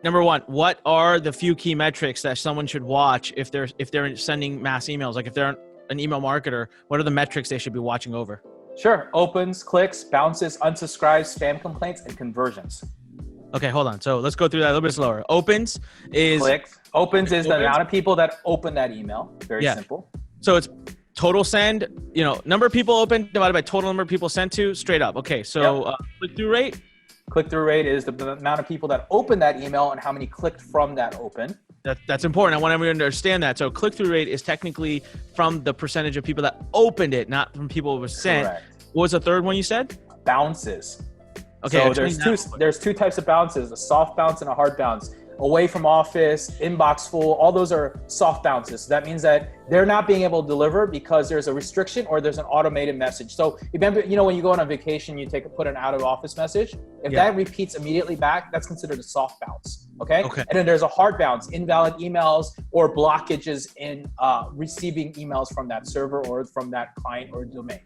Number one, what are the few key metrics that someone should watch if they're sending mass emails? Like if they're an email marketer, what are the metrics they should be watching over? Sure. Opens, clicks, bounces, unsubscribes, spam complaints, and conversions. Okay, hold on. So let's go through that a little bit slower. Opens is clicks. Opens is the amount of people that open that email. Very simple. So it's total send, number of people open divided by total number of people sent to, straight up. Okay, so click-through rate? Click-through rate is the amount of people that open that email and how many clicked from that open. That's important. I want everyone to understand that. So click-through rate is technically from the percentage of people that opened it, not from people who were sent. Correct. What was the third one you said? Bounces. Okay, so there's two types of bounces, a soft bounce and a hard bounce. Away from office, inbox full, all those are soft bounces. So that means that they're not being able to deliver because there's a restriction or there's an automated message. So remember, when you go on a vacation, you put an out of office message. If that repeats immediately back, that's considered a soft bounce. Okay. And then there's a hard bounce, invalid emails or blockages in receiving emails from that server or from that client or domain.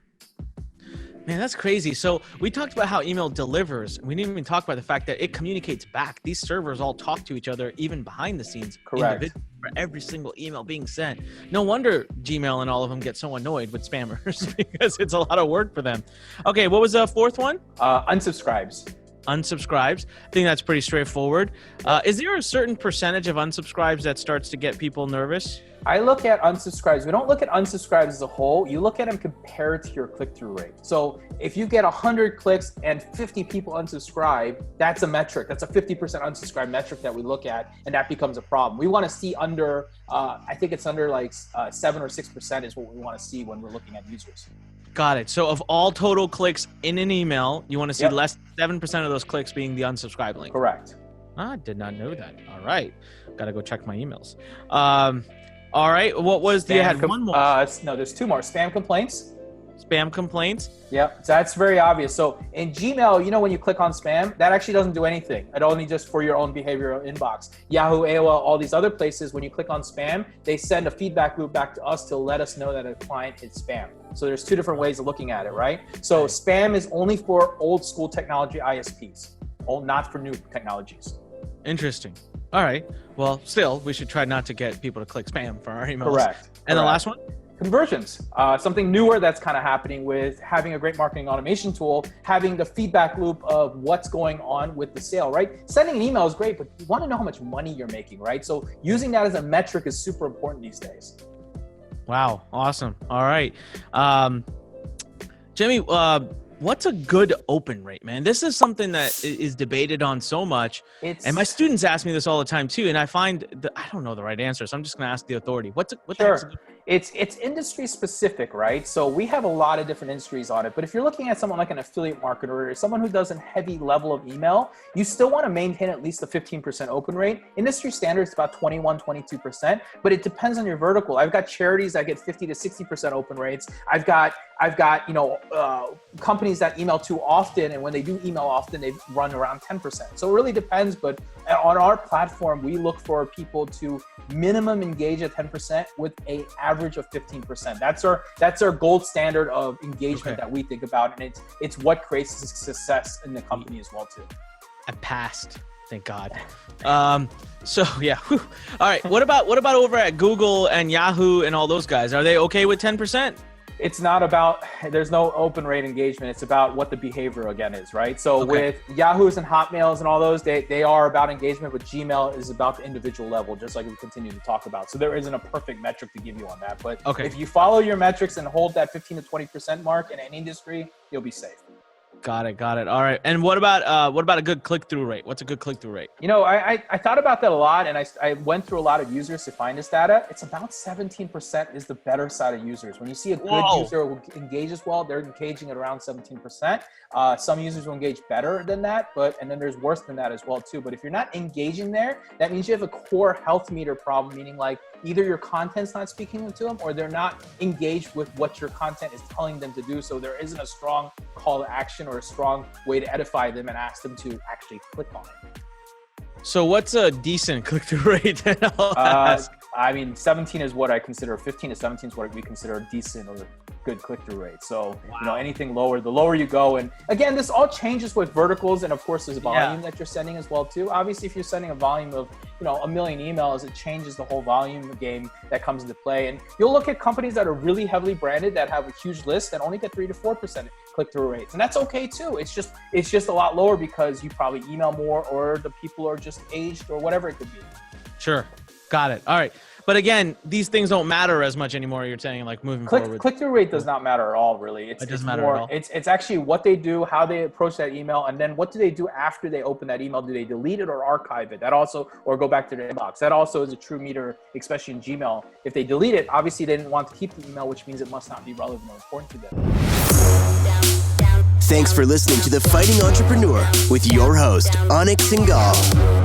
Man, that's crazy. So we talked about how email delivers. We didn't even talk about the fact that it communicates back. These servers all talk to each other, even behind the scenes. Correct. For every single email being sent. No wonder Gmail and all of them get so annoyed with spammers because it's a lot of work for them. Okay, what was the fourth one? Unsubscribes. Unsubscribes. I think that's pretty straightforward. Is there a certain percentage of unsubscribes that starts to get people nervous? I look at unsubscribes. We don't look at unsubscribes as a whole. You look at them compared to your click-through rate. So if you get 100 clicks and 50 people unsubscribe, that's a metric. That's a 50% unsubscribe metric that we look at, and that becomes a problem. We want to see under, I think it's under 7 or 6% is what we want to see when we're looking at users. Got it. So of all total clicks in an email, you want to see less than 7% of those clicks being the unsubscribe link. Correct. I did not know that. All right. Got to go check my emails. All right. What was the, had one more? No, there's two more. Spam complaints. Spam complaints? Yep. So that's very obvious. So in Gmail, when you click on spam, that actually doesn't do anything. It only just for your own behavioral inbox. Yahoo, AOL, all these other places, when you click on spam, they send a feedback loop back to us to let us know that a client hit spam. So there's two different ways of looking at it, right? So spam is only for old school technology ISPs, not for new technologies. Interesting. All right. Well, still, we should try not to get people to click spam for our emails. Correct. And the last one? Conversions. Something newer that's kind of happening with having a great marketing automation tool, having the feedback loop of what's going on with the sale, right? Sending an email is great, but you want to know how much money you're making, right? So using that as a metric is super important these days. Wow. Awesome. All right. Jimmy, what's a good open rate, man? This is something that is debated on so much. And my students ask me this all the time too. And I find that I don't know the right answer. So I'm just going to ask the authority. What the heck's a good? It's industry specific, right? So we have a lot of different industries on it. But if you're looking at someone like an affiliate marketer or someone who does a heavy level of email, you still want to maintain at least a 15% open rate. Industry standard is about 21, 22%, but it depends on your vertical. I've got charities that get 50 to 60% open rates. I've got companies that email too often, and when they do email often, they run around 10%. So it really depends, but on our platform, we look for people to minimum engage at 10% with an average of 15%. That's our gold standard of engagement that we think about, and it's what creates success in the company as well too. I passed. Thank God. So yeah. Whew. All right. What about over at Google and Yahoo and all those guys? Are they okay with 10%? It's not about, there's no open rate engagement. It's about what the behavior again is, right? So with Yahoos and Hotmails and all those, they are about engagement, but Gmail is about the individual level, just like we continue to talk about. So there isn't a perfect metric to give you on that. But if you follow your metrics and hold that 15 to 20% mark in any industry, you'll be safe. Got it. All right. And what about a good click-through rate? What's a good click-through rate? I thought about that a lot, and I went through a lot of users to find this data. It's about 17% is the better side of users. When you see a good user who engages well, they're engaging at around 17%. Some users will engage better than that, and then there's worse than that as well too. But if you're not engaging there, that means you have a core health meter problem, meaning like either your content's not speaking to them or they're not engaged with what your content is telling them to do. So there isn't a strong call to action or a strong way to edify them and ask them to actually click on it. So what's a decent click-through rate? I mean, 17 is what I consider, 15 to 17 is what we consider a decent or good click-through rate. So, anything lower, the lower you go. And again, this all changes with verticals. And of course, there's volume that you're sending as well, too. Obviously, if you're sending a volume of, 1 million emails, it changes the whole volume game that comes into play. And you'll look at companies that are really heavily branded that have a huge list that only get 3 to 4% click-through rates. And that's okay, too. It's just a lot lower because you probably email more or the people are just aged or whatever it could be. Sure. Got it. All right. But again, these things don't matter as much anymore. You're saying like moving forward. Click-through rate does not matter at all, really. It doesn't matter at all. It's actually what they do, how they approach that email, and then what do they do after they open that email? Do they delete it or archive it? That also, or go back to their inbox. That also is a true meter, especially in Gmail. If they delete it, obviously they didn't want to keep the email, which means it must not be relevant or important to them. Thanks for listening to The Fighting Entrepreneur with your host, Anik Singal.